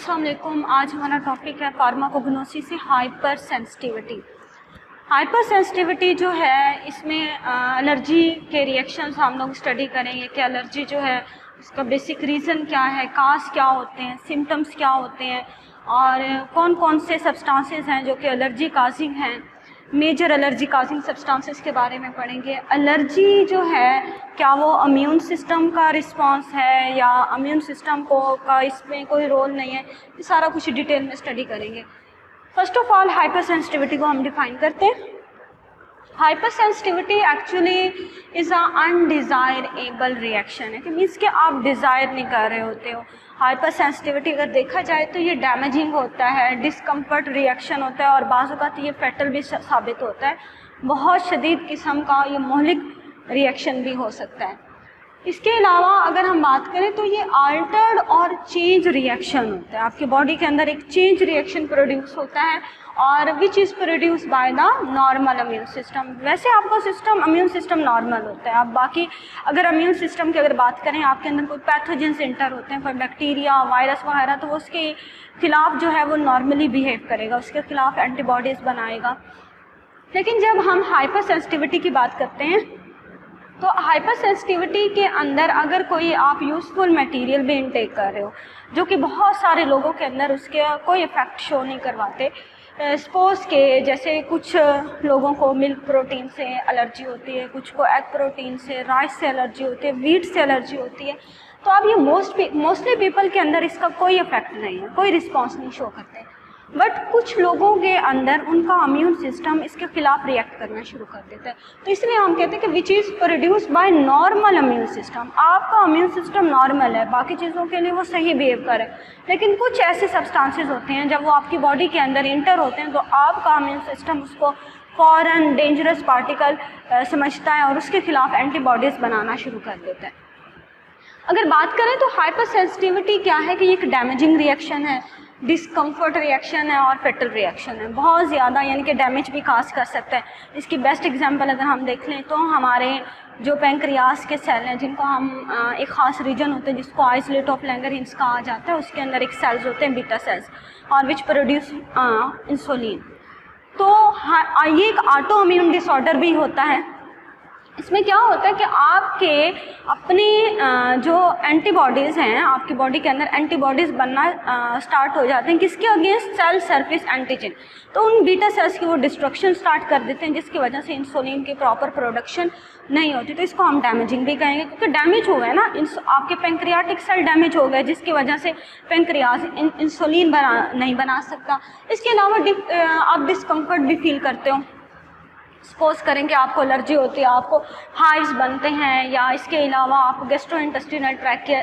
अस्सलाम वालेकुम। आज हमारा टॉपिक है फार्माकोग्नोसिस से हाइपर सेंसिटिविटी। हाइपर सेंसिटिविटी जो है इसमें एलर्जी के रिएक्शंस हम लोग स्टडी करेंगे कि एलर्जी जो है उसका बेसिक रीज़न क्या है, काज क्या होते हैं, सिम्टम्स क्या होते हैं और कौन कौन से सब्सटेंसेस हैं जो कि एलर्जी काजिंग हैं। मेजर एलर्जी काजिंग सब्सटेंसेस के बारे में पढ़ेंगे। एलर्जी जो है क्या वो इम्यून सिस्टम का रिस्पांस है या इम्यून सिस्टम का इसमें कोई रोल नहीं है, ये सारा कुछ डिटेल में स्टडी करेंगे। First of all hyper sensitivity को हम डिफाइन करते हैं। Hyper sensitivity actually is a undesirable reaction है कि मीन्स कि आप डिज़ायर नहीं कर रहे होते हो। हाइपर सेंसिटिविटी अगर देखा जाए तो ये डैमेजिंग होता है, डिस्कम्फर्ट रिएक्शन होता है और बाज़ औक़ात ये फैटल भी साबित होता है। बहुत शदीद किस्म का ये मोहलिक रिएक्शन भी हो सकता है। इसके अलावा अगर हम बात करें तो ये अल्टर्ड और चेंज रिएक्शन होता है। आपकी बॉडी के अंदर एक चेंज रिएक्शन प्रोड्यूस होता है और which is produce by the normal immune system. वैसे आपका सिस्टम इम्यून सिस्टम नॉर्मल होता है। आप बाकी अगर इम्यून सिस्टम की अगर बात करें, आपके अंदर कोई पैथोजेंस इंटर होते हैं, कोई बैक्टीरिया वायरस वगैरह, तो वो उसके खिलाफ जो है वो नॉर्मली बिहेव करेगा, उसके खिलाफ एंटीबॉडीज़ बनाएगा। लेकिन जब हम हाइपर सेंसिटिविटी की बात करते हैं तो हाइपर सेंसिटिविटी के अंदर अगर कोई आप यूज़फुल मटेरियल भी इनटेक कर रहे हो जो कि बहुत सारे लोगों के अंदर उसके कोई इफ़ेक्ट शो नहीं करवाते, सपोज़ के जैसे कुछ लोगों को मिल्क प्रोटीन से एलर्जी होती है, कुछ को एग प्रोटीन से, राइस से एलर्जी होती है, वीट से एलर्जी होती है, तो अब ये मोस्टली पीपल के अंदर इसका कोई इफ़ेक्ट नहीं है, कोई रिस्पॉन्स नहीं शो करते। बट कुछ लोगों के अंदर उनका इम्यून सिस्टम इसके खिलाफ रिएक्ट करना शुरू कर देता है। तो इसलिए हम कहते हैं कि which is produce by normal immune system. आपका इम्यून सिस्टम नॉर्मल है, बाकी चीज़ों के लिए वो सही बिहेव करे, लेकिन कुछ ऐसे सब्सटेंसेस होते हैं जब वो आपकी बॉडी के अंदर इंटर होते हैं तो आपका इम्यून सिस्टम उसको फ़ौरन डेंजरस पार्टिकल समझता है और उसके खिलाफ एंटीबॉडीज़ बनाना शुरू कर देता है। अगर बात करें तो हाइपर सेंसिटिविटी क्या है कि एक डैमेजिंग रिएक्शन है, डिस्कम्फर्ट रिएक्शन है और फेटल रिएक्शन है। बहुत ज़्यादा यानी कि डैमेज भी काज कर सकता है। इसकी बेस्ट एग्जांपल अगर हम देख लें तो हमारे जो पैंक्रियास के सेल हैं, जिनको हम एक ख़ास रीजन होते हैं जिसको आइसोलेट ऑफ लैंगरहैंस कहा जाता है, उसके अंदर एक सेल्स होते हैं बीटा सेल्स और विच प्रोड्यूस इंसुलिन। तो ये एक ऑटो इम्यून डिसऑर्डर भी होता है। इसमें क्या होता है कि आपके अपने जो एंटीबॉडीज़ हैं, आपकी बॉडी के अंदर एंटीबॉडीज़ बनना स्टार्ट हो जाते हैं किसके अगेंस्ट, सेल सरफेस एंटीजन। तो उन बीटा सेल्स की वो डिस्ट्रक्शन स्टार्ट कर देते हैं जिसकी वजह से इंसुलिन की प्रॉपर प्रोडक्शन नहीं होती। तो इसको हम डैमेजिंग भी कहेंगे क्योंकि डैमेज हो गया ना, आपके पैंक्रियाटिक सेल डैमेज हो गए जिसकी वजह से पैंक्रियास इंसुलिन नहीं बना सकता। इसके अलावा आप डिस्कम्फर्ट भी फील करते हो। सपोज करें कि आपको एलर्जी होती है, आपको हाइव्स बनते हैं, या इसके अलावा आपको गैस्ट्रोइंटेस्टिनल ट्रैक्ट की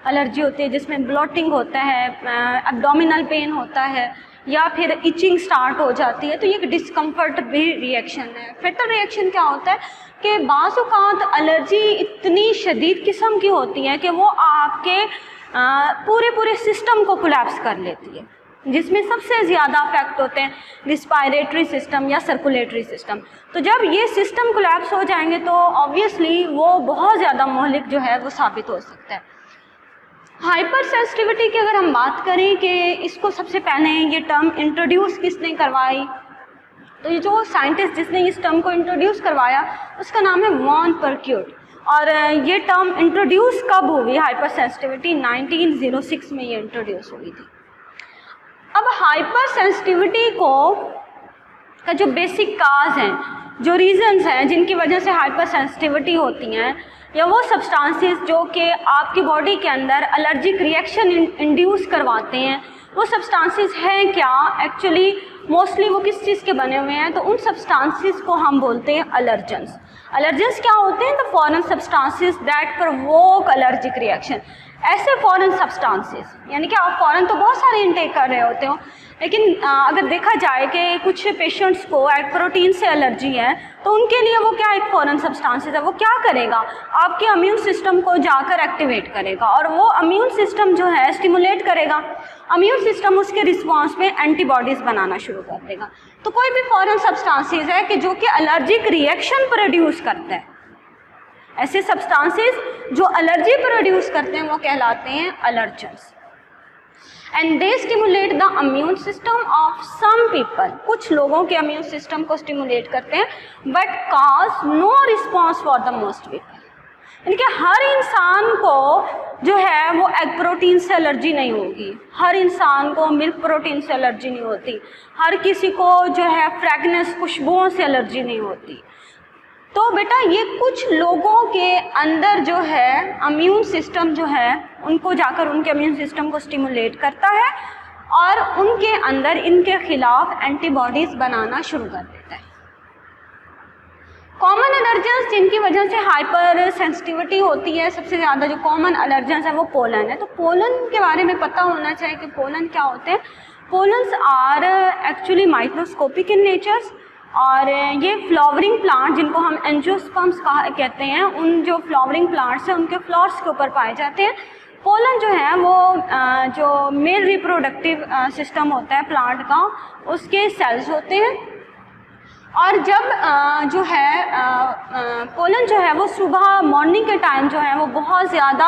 एलर्जी होती है जिसमें ब्लोटिंग होता है, एब्डोमिनल पेन होता है या फिर इचिंग स्टार्ट हो जाती है, तो ये डिस्कम्फर्ट भी रिएक्शन है। फेटल रिएक्शन क्या होता है कि बाज़ औक़ात एलर्जी इतनी शदीद किस्म की होती है कि वो आपके पूरे सिस्टम को कोलैप्स कर लेती है, जिसमें सबसे ज़्यादा अफेक्ट होते हैं रिस्पायरेटरी सिस्टम या सर्कुलेटरी सिस्टम। तो जब ये सिस्टम कोलैप्स हो जाएंगे तो ऑब्वियसली वो बहुत ज़्यादा मोहलिक जो है वो साबित हो सकता है। हाइपर सेंसिटिविटी की अगर हम बात करें कि इसको सबसे पहले ये टर्म इंट्रोड्यूस किसने करवाई, तो ये जो साइंटिस्ट जिसने इस टर्म को इंट्रोड्यूस करवाया उसका नाम है वॉन परक्यूट। और ये टर्म इंट्रोड्यूस कब हुई हाइपर सेंसिटिविटी, 1906 में ये इंट्रोड्यूस हुई थी। अब हाइपर सेंसिटिविटी का जो बेसिक काज हैं, जो रीज़न्स हैं जिनकी वजह से हाइपर सेंसिटिविटी होती हैं, या वो सब्सटेंसेस जो कि आपकी बॉडी के अंदर एलर्जिक रिएक्शन इंड्यूस करवाते हैं, वो सब्सटेंसेस हैं क्या, एक्चुअली मोस्टली वो किस चीज़ के बने हुए हैं, तो उन सब्सटेंसेस को हम बोलते हैं एलर्जेंस। एलर्जेंस क्या होते हैं, the foreign substances that provoke allergic reaction. ऐसे फॉरेन सब्सटेंसेस यानी कि आप फॉरेन तो बहुत सारे इनटेक कर रहे होते हो, लेकिन अगर देखा जाए कि कुछ पेशेंट्स को एग प्रोटीन से एलर्जी है तो उनके लिए वो क्या एक फॉरेन सब्सटेंसेस है, वो क्या करेगा, आपके इम्यून सिस्टम को जाकर एक्टिवेट करेगा और वो इम्यून सिस्टम जो है स्टिमुलेट करेगा, इम्यून सिस्टम उसके रिस्पॉन्स में एंटीबॉडीज़ बनाना शुरू कर देगा। तो कोई भी फॉरेन सब्सटेंसेस है कि जो कि एलर्जिक रिएक्शन प्रोड्यूस करता है, ऐसे सब्सटेंसेस जो एलर्जी प्रोड्यूस करते हैं वो कहलाते हैं allergens. And they stimulate the immune system of some people, कुछ लोगों के इम्यून सिस्टम को स्टिमुलेट करते हैं, but cause no response for the most people. इनके हर इंसान को जो है वो एग प्रोटीन से एलर्जी नहीं होगी, हर इंसान को मिल्क प्रोटीन से एलर्जी नहीं होती, हर किसी को जो है फ्रेगनेंस खुशबुओं से एलर्जी नहीं होती। तो बेटा ये कुछ लोगों के अंदर जो है इम्यून सिस्टम जो है उनको जाकर उनके इम्यून सिस्टम को स्टिमुलेट करता है और उनके अंदर इनके खिलाफ एंटीबॉडीज़ बनाना शुरू कर देता है। कॉमन एलर्जेंस जिनकी वजह से हाइपर सेंसिटिविटी होती है, सबसे ज़्यादा जो कॉमन एलर्जेंस है वो पोलन है। तो पोलन के बारे में पता होना चाहिए कि पोलन क्या होते हैं। Pollens are actually microscopic in natures, और ये फ्लावरिंग प्लांट जिनको हम एंजियोस्पर्म्स कहते हैं, उन जो फ्लावरिंग प्लांट्स हैं उनके फ्लावर्स के ऊपर पाए जाते हैं। पोलन जो है वो जो मेल रिप्रोडक्टिव सिस्टम होता है प्लांट का, उसके सेल्स होते हैं। और जब जो है पोलन जो है वो सुबह मॉर्निंग के टाइम जो है वो बहुत ज़्यादा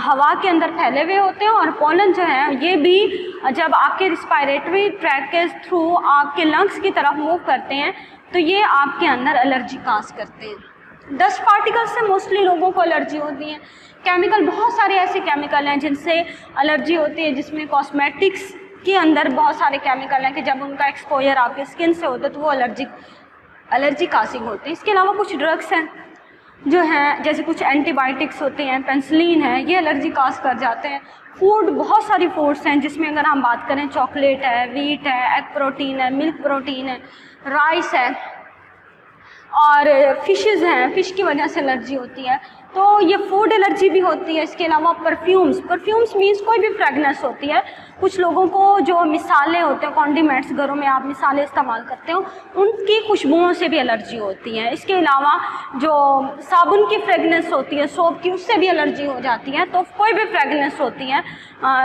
हवा के अंदर फैले हुए होते हैं, और पोलन जो है ये भी जब आपके रिस्पायरेटरी ट्रैक के थ्रू आपके लंग्स की तरफ मूव करते हैं तो ये आपके अंदर एलर्जी काज करते हैं। डस्ट पार्टिकल से मोस्टली लोगों को एलर्जी होती है। केमिकल, बहुत सारे ऐसे केमिकल हैं जिनसे एलर्जी होती है, जिसमें कॉस्मेटिक्स के अंदर बहुत सारे केमिकल हैं कि जब उनका एक्सपोजर आपके स्किन से होता है तो वो एलर्जी कासिंग होते हैं। इसके अलावा कुछ ड्रग्स हैं जो हैं, जैसे कुछ एंटीबायोटिक्स होते हैं, पेंसिलिन है, ये एलर्जी काज कर जाते हैं। फूड, बहुत सारी फूड्स हैं जिसमें अगर हम बात करें चॉकलेट है, वीट है, एग प्रोटीन है, मिल्क प्रोटीन है, राइस है और फिशेज़ हैं, फ़िश की वजह से एलर्जी होती है। तो ये फूड एलर्जी भी होती है। इसके अलावा परफ्यूम्स मीन्स कोई भी फ्रेगनेंस होती है। कुछ लोगों को जो मिसाले होते हैं, कॉन्डिमेंट्स, घरों में आप मिसाले इस्तेमाल करते हो, उनकी खुशबुओं से भी एलर्जी होती है। इसके अलावा जो साबुन की फ्रेगनेंस होती है, सोप की, उससे भी एलर्जी हो जाती है। तो कोई भी फ्रेगनेंस होती है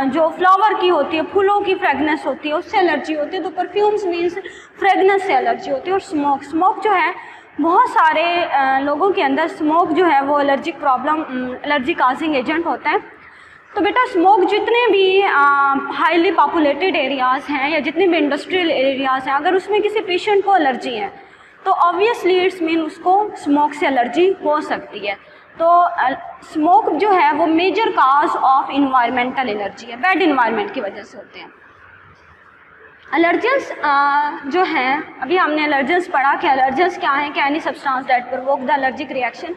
जो फ्लावर की होती है, फूलों की फ्रेगनेंस होती है, उससे एलर्जी होती है। तो परफ्यूम्स मीन्स फ्रेगनेंस से एलर्जी होती है। और स्मोक जो है, बहुत सारे लोगों के अंदर स्मोक जो है वो allergic problem, allergy causing agent होता है। तो बेटा स्मोक जितने भी हाईली पॉपुलेटेड एरियाज़ हैं या जितने भी इंडस्ट्रियल एरियाज़ हैं, अगर उसमें किसी पेशेंट को एलर्जी है तो ऑब्वियसली इट्स मीन उसको स्मोक से एलर्जी हो सकती है। तो स्मोक जो है वो major cause of environmental allergy है, बैड इन्वायरमेंट की वजह से होते हैं। एलर्जेंस जो हैं, अभी हमने एलर्जेंस पढ़ा कि एलर्जेंस क्या है, कि any substance that provoke the allergic reaction.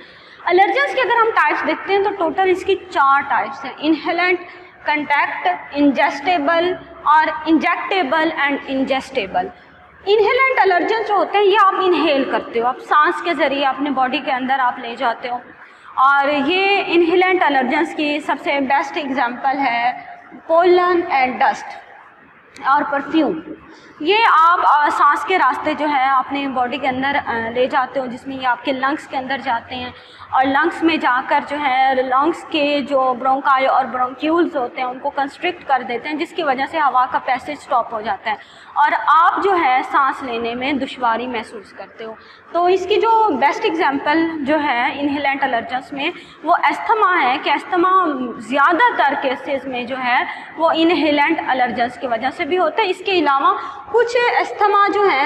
Allergens के अगर हम टाइप्स देखते हैं तो टोटल इसकी 4 टाइप्स हैं: इनहेलेंट, कंटैक्ट, इंजेस्टेबल और इंजेक्टेबल एंड इंजेस्टेबल। इनहेलेंट एलर्जेंस जो होते हैं ये आप इनहेल करते हो, आप सांस के ज़रिए अपने बॉडी के अंदर आप ले जाते हो। और ये इनहेलेंट एलर्जेंस की सबसे बेस्ट एग्जांपल है पोलन एंड डस्ट और परफ्यूम। ये आप सांस के रास्ते जो है अपने बॉडी के अंदर ले जाते हो, जिसमें ये आपके लंग्स के अंदर जाते हैं और लंग्स में जाकर जो है लंग्स के जो ब्रोंकाई और ब्रोंक्यूल्स होते हैं उनको कंस्ट्रिक्ट कर देते हैं, जिसकी वजह से हवा का पैसेज स्टॉप हो जाता है और आप जो है सांस लेने में दुश्वारी महसूस करते हो। तो इसकी जो बेस्ट एग्जांपल जो है इनहेलेंट एलर्जेंस में वो एस्थमा है, कि एस्थमा ज़्यादातर केसेस में जो है वो इनहेलेंट एलर्जेंस की वजह से भी होता है। इसके अलावा कुछ एस्थमा जो है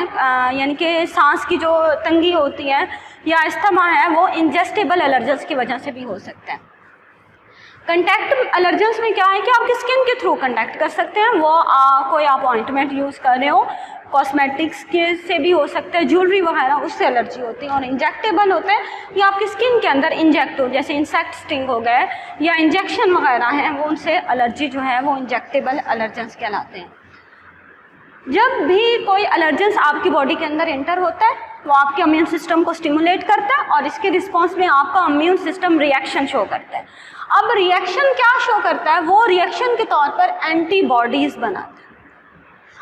यानी कि सांस की जो तंगी होती है या एस्थमा है वो इंजेस्टेबल एलर्जेंस की वजह से भी हो सकता है। कंटैक्ट एलर्जेंस में क्या है कि आपकी स्किन के थ्रू कंटैक्ट कर सकते हैं, वो कोई आप ऑइंटमेंट यूज़ कर रहे हो, कॉस्मेटिक्स के से भी हो सकता है, ज्वेलरी वगैरह, उससे एलर्जी होती है। और इंजेक्टेबल होते हैं, ये आपकी स्किन के अंदर इंजेक्ट हो, जैसे इंसेक्ट स्टिंग हो गए या इंजेक्शन वगैरह हैं, वो उनसे एलर्जी जो है वो इंजेक्टेबल एलर्जेंस कहलाते हैं। जब भी कोई एलर्जेंस आपकी बॉडी के अंदर एंटर होता है वो आपके इम्यून सिस्टम को स्टिमुलेट करता है और इसके रिस्पॉन्स में आपका इम्यून सिस्टम रिएक्शन शो करता है। अब रिएक्शन क्या शो करता है, वो रिएक्शन के तौर पर एंटीबॉडीज़ बनाता है।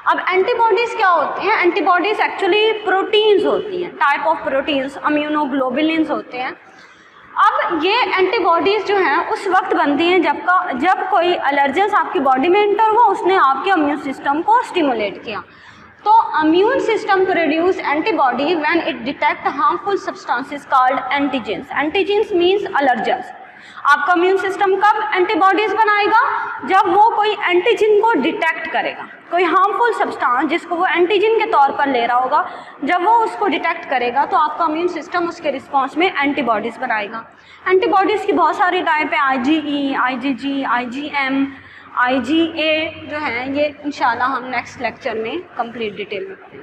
अब एंटीबॉडीज़ क्या होती हैं, एंटीबॉडीज़ एक्चुअली प्रोटीन्स होती हैं, टाइप ऑफ प्रोटीन्स, इम्यूनोग्लोबुलिन्स होते हैं। अब ये एंटीबॉडीज़ जो हैं उस वक्त बनती हैं जब कोई एलर्जेंस आपकी बॉडी में एंटर हुआ, उसने आपके इम्यून सिस्टम को स्टिमुलेट किया। तो immune system produce antibody when it detect harmful substances called antigens. Antigens means allergens. आपका इम्यून सिस्टम कब एंटीबॉडीज़ बनाएगा? जब वो कोई एंटीजन को डिटेक्ट करेगा, कोई हार्मफुल सब्सटेंस जिसको वो एंटीजन के तौर पर ले रहा होगा, जब वो उसको डिटेक्ट करेगा तो आपका इम्यून सिस्टम उसके रिस्पॉन्स में एंटीबॉडीज़ बनाएगा। एंटीबॉडीज़ की बहुत सारी टाइप है, IgE, IgG, IgM, IgA जो है, ये इंशाल्लाह हम नेक्स्ट लेक्चर में कंप्लीट डिटेल में करेंगे।